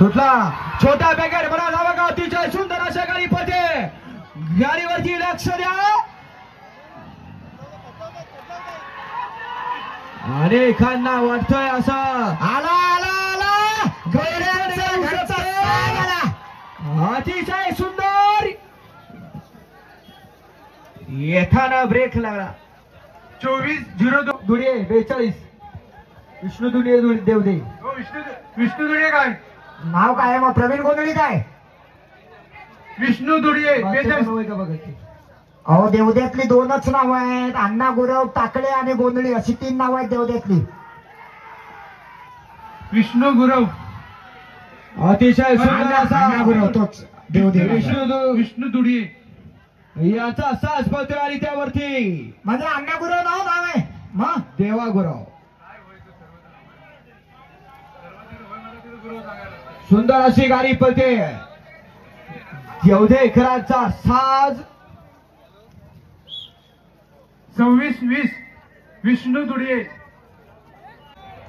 सुटला छोटा पॅकेट बरा धावा का अतिशय सुंदर अशा गाडी पळते. गाडीवरती लक्ष द्या आणि एखादा वाटतोय असं आला आला आला अतिशय सुंदर एखादा ब्रेक लागला. 24-02 दुडिये 42 विष्णू दुडिये देवदे. विष्णू दुडिये काय नाव काय मग प्रवीण गोंधळी काय विष्णू दुडिये 42. का बघा अहो देवद्यातली दोनच नाव आहेत, अण्णा गुरव टाकळे आणि गोंधळी अशी 3 नाव आहेत देवद्यातली. विष्णू गुरव अतिशय सुंदर असा अण्णा गुरव तोच देवदेव. विष्णू दुडिये याचा सास पळतोय आणि त्यावरती म्हणजे अण्णा गुरव नाव आहे मग देवा गुरव. सुंदर अशी गाडी पळते. देवदेकरांचा साज 26-20 विष्णू दुडिये.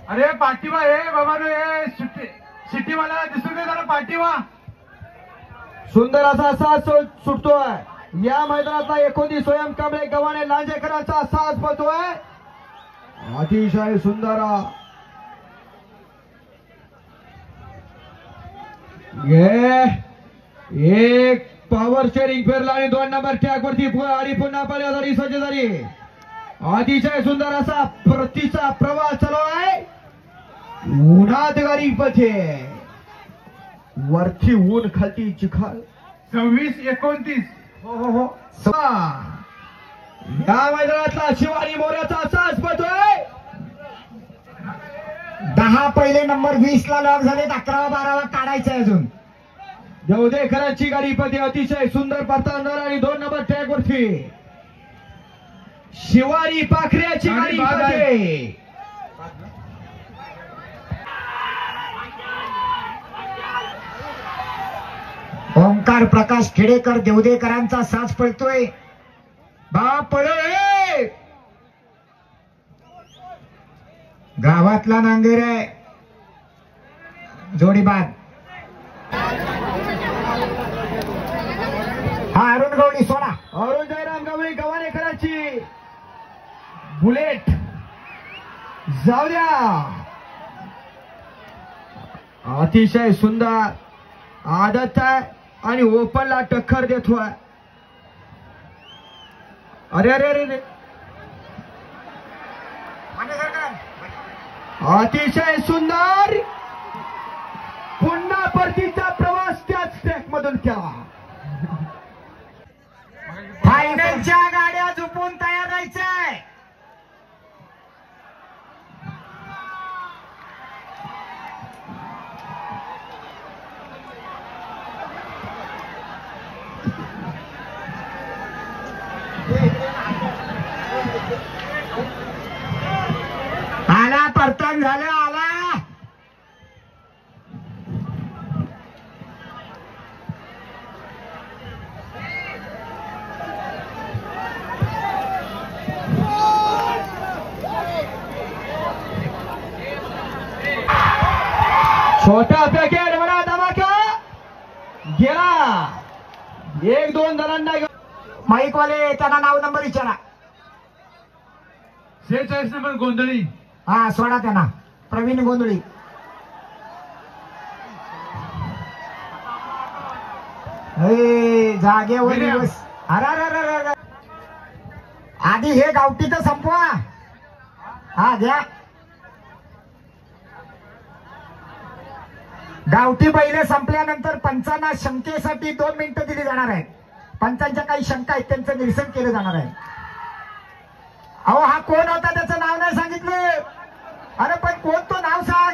अरे पाठीवा हे बाबा रे सिटी मला दिसून दे जरा पाठीवा. सुंदर असा साज सुटतोय. या मैदानातला 19 स्वयं कांबळे गव्हाणे लांजेकरांचा साज पळतोय. अतिशय सुंदर एक पॉवर शेअरिंग फिरला आणि 2 नंबर ट्रॅक वरती आणि पुन्हा पळण्यासाठी सज्ज झाली. अतिशय सुंदर असा परतीचा प्रवास चालू आहे. उन्हात गाडी पळते. वरती ऊन खालती चिखल. 26-29 हो हो हो या मैदानातला शिवानी मोऱ्याचा साज पळतोय. 10 पहिले नंबर 20 ला लॉक झाले, 11वा 12वा काढायचंय अजून. देवदेकरांची गाडी पळते. अतिशय सुंदर परतांदर आणि 2 नंबर ट्रॅक वरती शिवानी पाखऱ्याची गाडी पळते. ओंकार प्रकाश खेडेकर देवदेकरांचा साज पळतोय. बाप पळे गावातला नांगेर आहे जोडीबाद. हा अरुण गवळी सोडा. अरुण जयराम गवळी गव्हाणेकरांची बुलेट जाऊ द्या. अतिशय सुंदर आदत आहे आणि ओपनला टक्कर देतोय. अरे अरे अरे अतिशय सुंदर पुन्हा परतीचा प्रवास त्याच ट्रॅक मधून केला. फायनलच्या गाड्या झोपून तयार राहायचंय. आला परतन झालं आला. छोटा पॅकेट बडा धमाका गेला. 1-2 जणांना माईकवाले त्यांना नाव नंबर विचारा. 46 नंबर गोंधळी. हा सोडा त्यांना प्रवीण गोंधळी. जागेवर बस. अरे आधी हे गावठी तर संपवा. हा घ्या गावठी बैले संपल्यानंतर पंचांना शंकेसाठी 2 मिनिटं दिली जाणार आहेत. पंचांच्या काही शंका आहेत त्यांचं निरसन केलं जाणार आहे. अहो हा कोण होता त्याचं नाव नाही सांगितलं. अरे पण कोण तो नाव सांग.